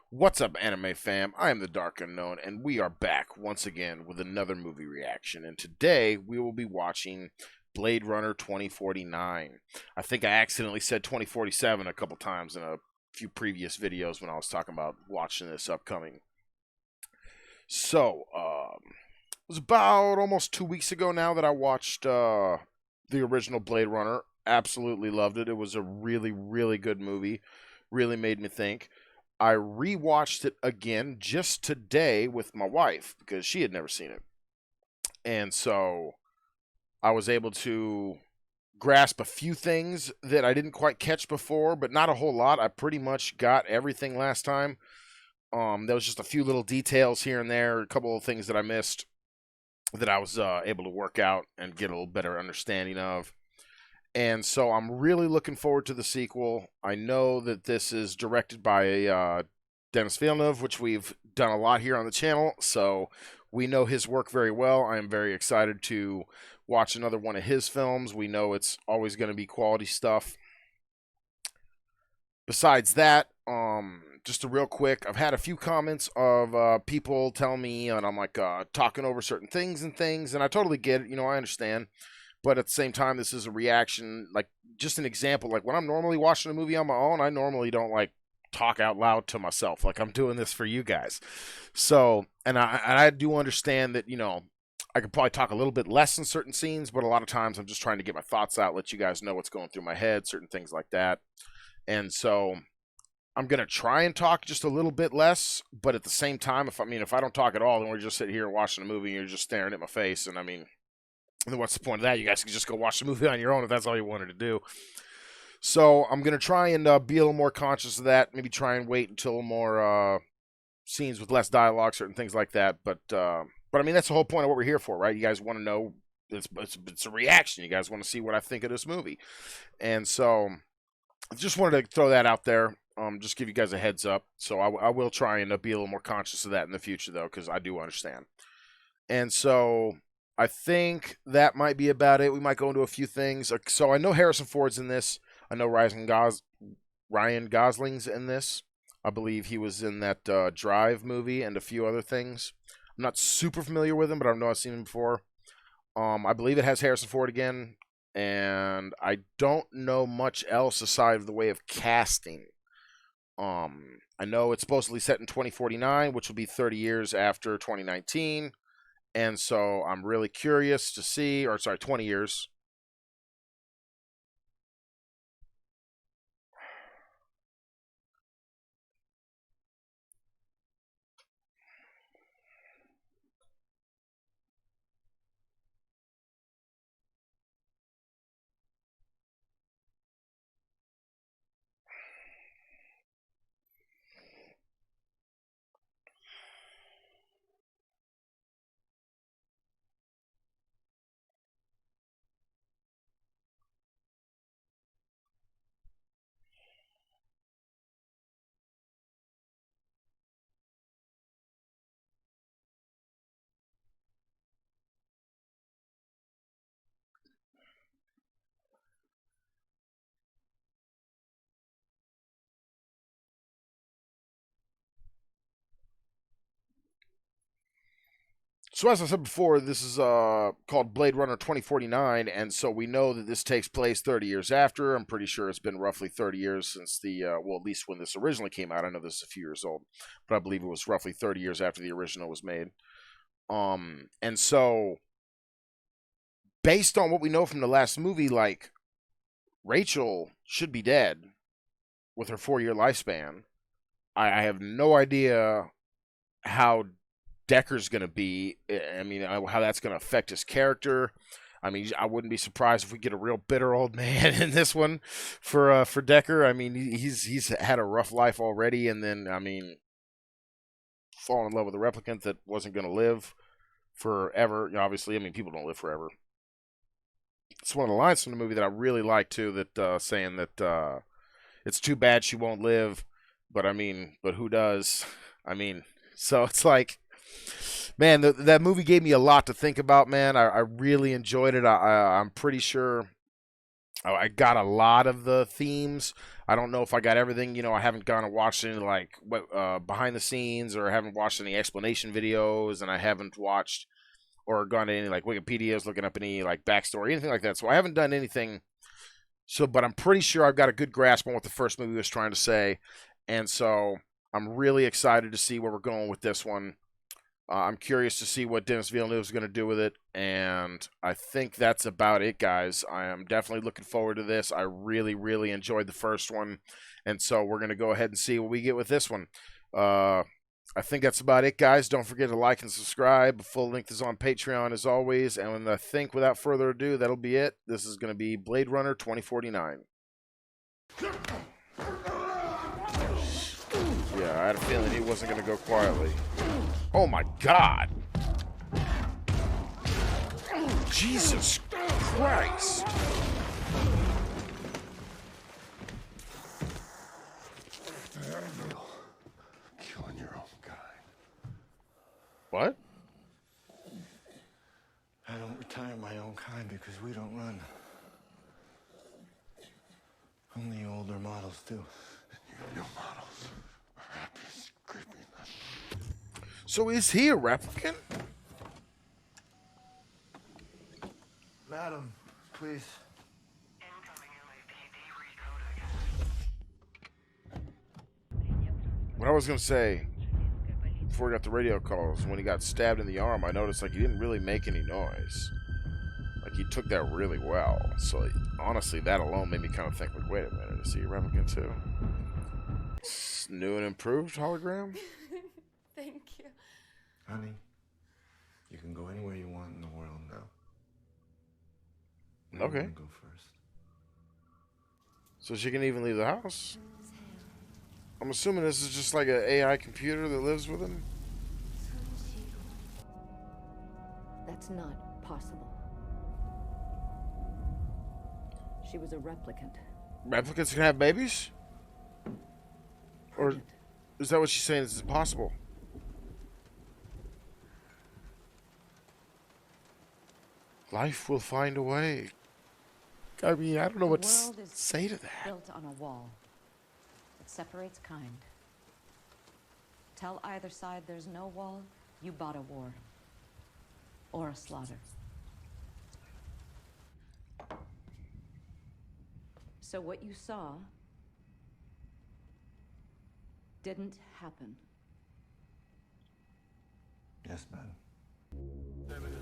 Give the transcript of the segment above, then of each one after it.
What's up, anime fam? I am the Dark Unknown, and we are back once again with another movie reaction. And today we will be watching Blade Runner 2049. I think I accidentally said 2047 a couple times in a few previous videos when I was talking about watching this upcoming. It was about almost 2 weeks ago now that I watched the original Blade Runner. Absolutely loved it. It was a really, really good movie. Really made me think. I rewatched it again just today with my wife because she had never seen it. And so I was able to grasp a few things that I didn't quite catch before, but not a whole lot. I pretty much got everything last time. There was just a few little details here and there, a couple of things that I missed that I was able to work out and get a little better understanding of. And so I'm really looking forward to the sequel. I know that this is directed by Denis Villeneuve, which we've done a lot here on the channel, so we know his work very well. I am very excited to watch another one of his films. We know it's always going to be quality stuff. Besides that, just a real quick, I've had a few comments of people telling me, and I'm like talking over certain things, and I totally get it. I understand. But at the same time, this is a reaction, like just an example. Like when I'm normally watching a movie on my own, I normally don't like talk out loud to myself. Like I'm doing this for you guys. So, and I do understand that I could probably talk a little bit less in certain scenes, but a lot of times I'm just trying to get my thoughts out, let you guys know what's going through my head, certain things like that. And so I'm gonna try and talk just a little bit less, but at the same time, if I don't talk at all, then we're just sitting here watching a movie and you're just staring at my face, and then what's the point of that? You guys can just go watch the movie on your own if that's all you wanted to do. So I'm gonna try and be a little more conscious of that. Maybe try and wait until more scenes with less dialogue, certain things like that. But that's the whole point of what we're here for, right? You guys want to know. It's a reaction. You guys want to see what I think of this movie, and so I just wanted to throw that out there. Just give you guys a heads up. So I will try and be a little more conscious of that in the future, though, because I do understand. And so I think that might be about it. We might go into a few things. So I know Harrison Ford's in this. I know Ryan Gosling's in this. I believe he was in that Drive movie and a few other things. I'm not super familiar with him, but I know I've seen him before. I believe it has Harrison Ford again, and I don't know much else aside of the way of casting. I know it's supposedly set in 2049, which will be 30 years after 2019. And so I'm really curious to see, 20 years. So as I said before, this is called Blade Runner 2049, and so we know that this takes place 30 years after. I'm pretty sure it's been roughly 30 years since at least when this originally came out. I know this is a few years old, but I believe it was roughly 30 years after the original was made. And so based on what we know from the last movie, like Rachel should be dead with her 4-year lifespan. I have no idea how Decker's going to be. How that's going to affect his character. I wouldn't be surprised if we get a real bitter old man in this one for Decker. He's had a rough life already, and then falling in love with a replicant that wasn't going to live forever. Obviously, people don't live forever. It's one of the lines from the movie that I really like too. That saying that it's too bad she won't live, but who does? So it's like, man, that movie gave me a lot to think about, man. I really enjoyed it. I'm pretty sure I got a lot of the themes. I don't know if I got everything. I haven't gone and watched any like behind the scenes, or I haven't watched any explanation videos, and I haven't watched or gone to any like Wikipedia's looking up any like backstory, anything like that. So I haven't done anything. So, but I'm pretty sure I've got a good grasp on what the first movie was trying to say, and so I'm really excited to see where we're going with this one. I'm curious to see what Denis Villeneuve is going to do with it, and I think that's about it, guys. I am definitely looking forward to this. I really, really enjoyed the first one, and so we're going to go ahead and see what we get with this one. I think that's about it, guys. Don't forget to like and subscribe. The full link is on Patreon, as always, and I think without further ado, that'll be it. This is going to be Blade Runner 2049. Yeah, I had a feeling he wasn't going to go quietly. Oh my God! Jesus Christ! Killing your own kind. What? I don't retire my own kind because we don't run. Only older models do. And you new models are happy scraping us. So is he a replicant? Madam, please. What I was gonna say before we got the radio calls, when he got stabbed in the arm, I noticed like he didn't really make any noise. Like he took that really well. So honestly, that alone made me kind of think, like, wait a minute, is he a replicant too? It's new and improved hologram? Thank you. Honey, you can go anywhere you want in the world now. Okay. You can go first. So she can even leave the house? I'm assuming this is just like an AI computer that lives with him? That's not possible. She was a replicant. Replicants can have babies? Or Pregnant. is that what she's saying is possible? Life will find a way. I mean, I don't know what to world is say to that. Built on a wall that separates kind. Tell either side there's no wall, you bought a war. Or a slaughter. So what you saw didn't happen. Yes, madam.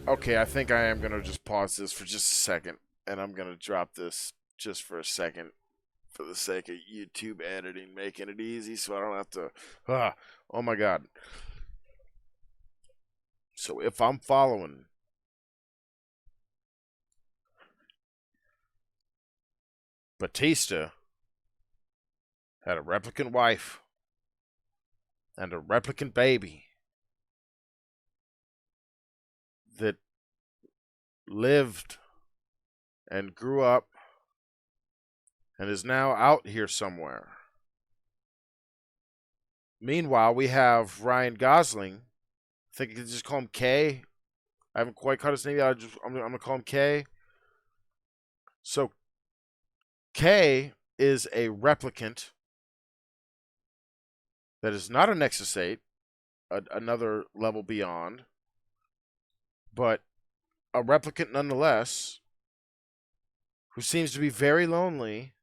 Okay, I think I am going to just pause this for just a second. And I'm going to drop this just for a second for the sake of YouTube editing, making it easy so I don't have to... oh my God. So if I'm following... Batista had a replicant wife and a replicant baby that lived and grew up and is now out here somewhere. Meanwhile, we have Ryan Gosling. I think you can just call him K. I haven't quite caught his name yet. I'm going to call him K. So, K is a replicant that is not a Nexus 8, another level beyond, but a replicant nonetheless, who seems to be very lonely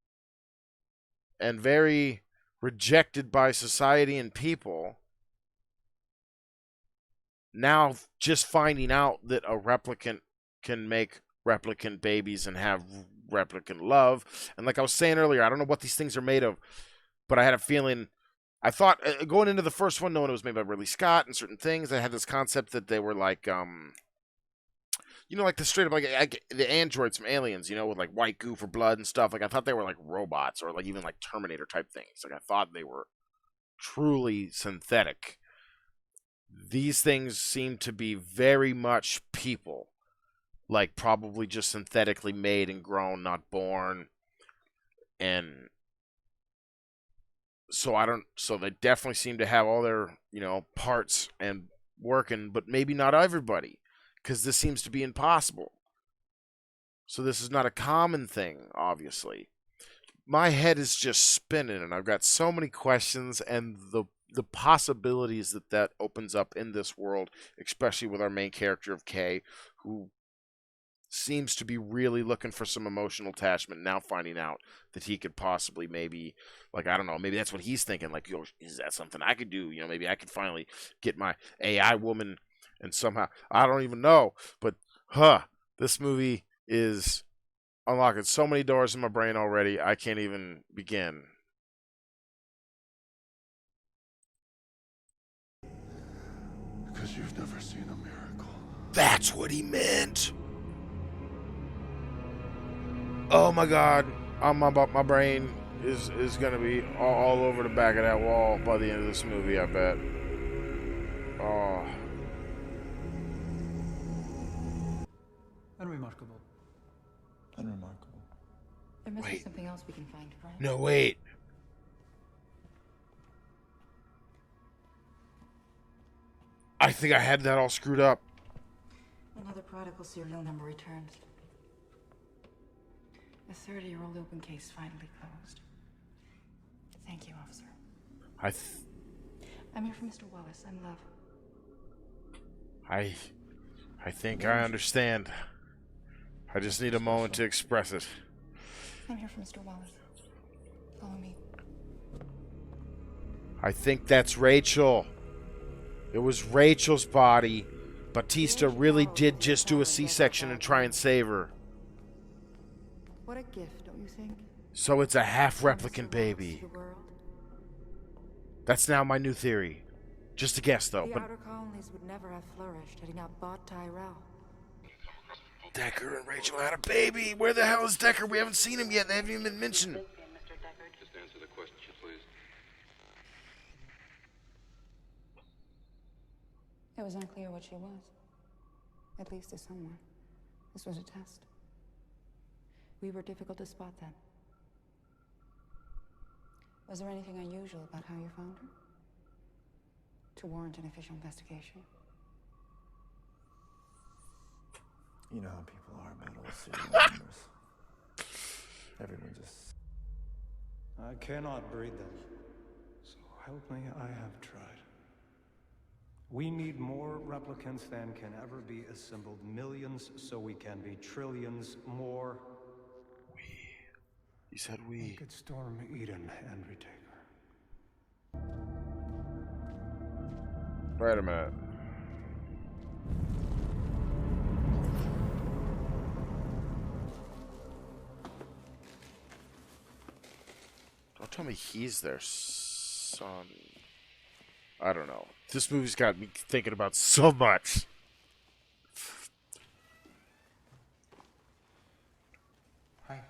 and very rejected by society and people, now just finding out that a replicant can make replicant babies and have replicant love. And like I was saying earlier, I don't know what these things are made of, but I had a feeling... I thought, going into the first one, knowing it was made by Ridley Scott and certain things, I had this concept that they were like, like the straight up, like the androids from Aliens, with like white goo for blood and stuff. Like, I thought they were like robots or like even like Terminator type things. Like, I thought they were truly synthetic. These things seem to be very much people. Like, probably just synthetically made and grown, not born. And... So they definitely seem to have all their, parts and working, but maybe not everybody, because this seems to be impossible. So this is not a common thing, obviously. My head is just spinning, and I've got so many questions, and the possibilities that opens up in this world, especially with our main character of Kay, who seems to be really looking for some emotional attachment, now finding out that he could possibly, maybe, like, I don't know, maybe that's what he's thinking, like, yo, is that something I could do? Maybe I could finally get my AI woman, and somehow, I don't even know, but this movie is unlocking so many doors in my brain already, I can't even begin. Because you've never seen a miracle. That's what he meant. Oh my god, my brain is gonna be all over the back of that wall by the end of this movie, I bet. Oh, Unremarkable. Unremarkable. There must be Wait. something else we can find, right? no, wait. I think I had that all screwed up. Another prodigal serial number returned. A 30-year-old open case finally closed. Thank you, officer. I'm here for Mr. Wallace. I'm Love. I think I understand. I just need a moment to express it. I'm here for Mr. Wallace. Follow me. I think that's Rachel. It was Rachel's body. Batista really did just do a C-section and try and save her. What a gift, don't you think? So it's a half Mr. replicant Wallace baby. to the world. That's now my new theory. Just a guess, though. The But outer colonies would never have flourished had he not bought Tyrell. Decker and Rachel had a baby. Where the hell is Decker? We haven't seen him yet. They haven't even been mentioned. Just answer the question, please. It was unclear what she was. At least to someone. This was a test. We were difficult to spot then. Was there anything unusual about how you found her? To warrant an official investigation? You know how people are about old serial numbers. Everyone just... I cannot breed them. So help me, I have tried. We need more replicants than can ever be assembled. Millions, so we can be trillions more. He said We we. could storm Eden and retake her. Wait a minute. Don't tell me he's their son. I don't know. This movie's got me thinking about so much. Hi.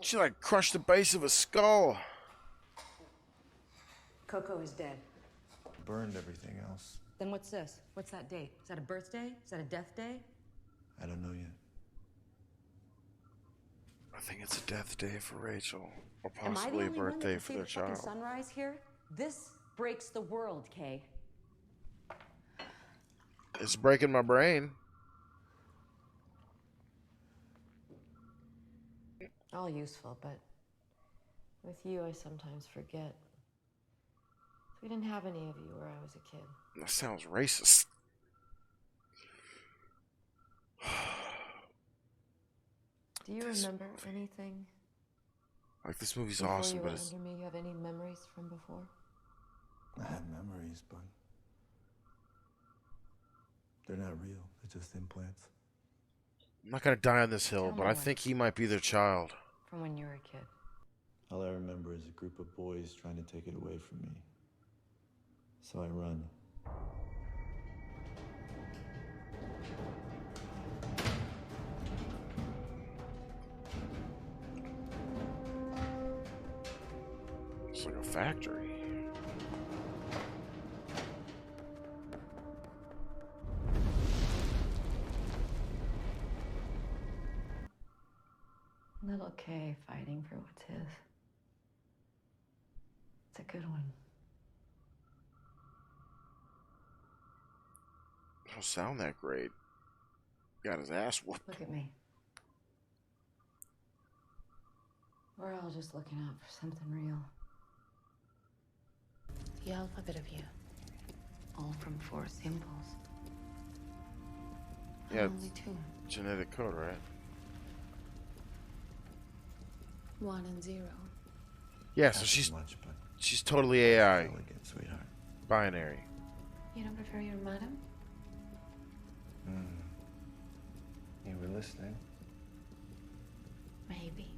She like crushed the base of a skull. Coco is dead. burned everything else. Then what's this? What's that date? Is that a birthday? Is that a death day? I don't know yet. I think it's a death day for Rachel, or Am I the possibly a only one that birthday can for see their the fucking child. sunrise here? This breaks the world, Kay. It's breaking my brain. All useful, but with you, I sometimes forget. We didn't have any of you where I was a kid. That sounds racist. Do you remember anything? Like, this movie's before awesome, you but were it's... under me? You have any memories from before? I have memories, but they're not real. They're just implants. I'm not gonna die on this hill, Tell but me I when. think he might be their child. From when you were a kid. All I remember is a group of boys trying to take it away from me. So I run. It's like a factory. That okay fighting for what's his. It's a good one. Don't sound that great. Got his ass whooped. Look at me. We're all just looking out for something real. The alphabet of you. All from 4 symbols. Yeah, Only 2. genetic code, right? 1 and 0. Yeah, so Not she's much, but totally AI, elegant, sweetheart. binary. You don't prefer your madam? You were listening. Maybe.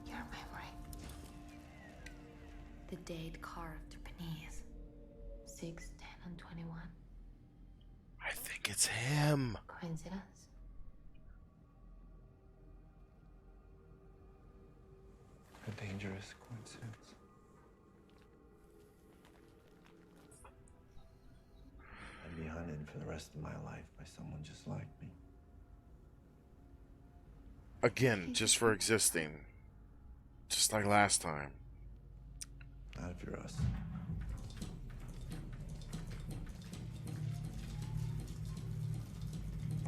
Your memory. The date carved beneath. 6, 10, and 21. I think it's him. Coincidence? A dangerous coincidence. I'd be hunted for the rest of my life by someone just like me. Again, just for existing. Just like last time. Not if you're us.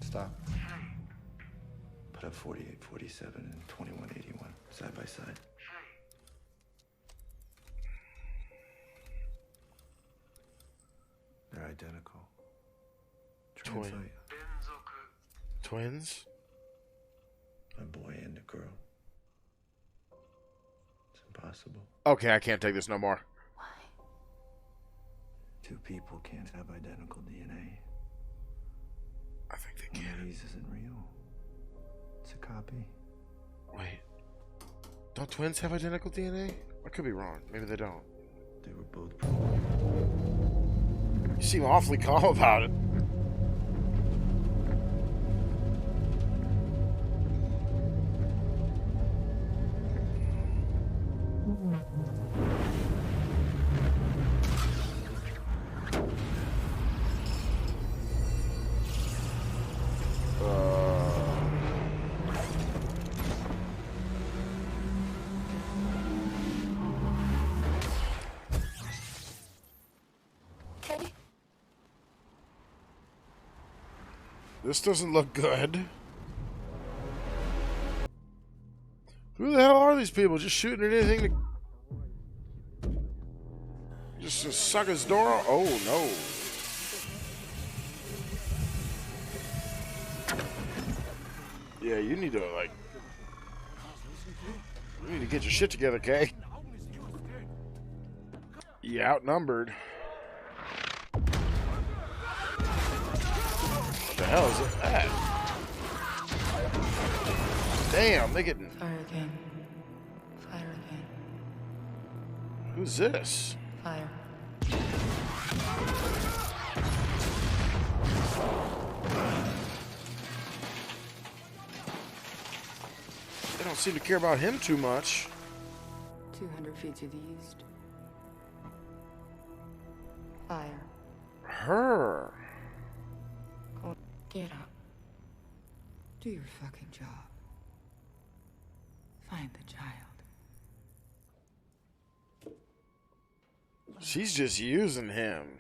Stop. Put up 48, 47, and 21, 81, side by side. They're identical. Translate. Twins? A boy and a girl. It's impossible. Okay, I can't take this no more. Why? 2 people can't have identical DNA. I think they One of can. these isn't real. It's a copy. Wait. Don't twins have identical DNA? I could be wrong. Maybe they don't. They were both. You seem awfully calm about it. This doesn't look good. Who the hell are these people? Just shooting at anything to... Just to suck his door? Oh, no. Yeah, you need to, like... You need to get your shit together, Kay. You outnumbered. What the hell is that? Damn, they getting... Fire again. Fire again. Who's this? Fire. They don't seem to care about him too much. 200 feet to the east. Fire. Her. Get up. Do your fucking job. Find the child. She's just using him.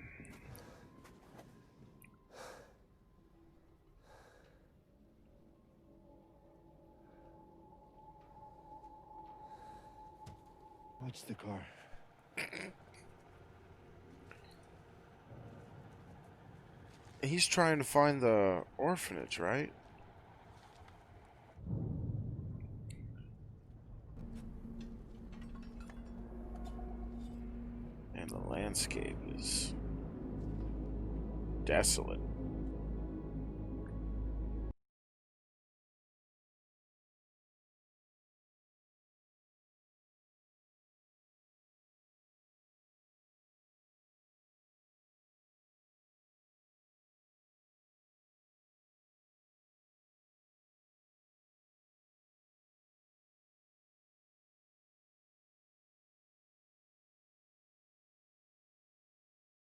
Watch the car. He's trying to find the orphanage, right? And the landscape is desolate.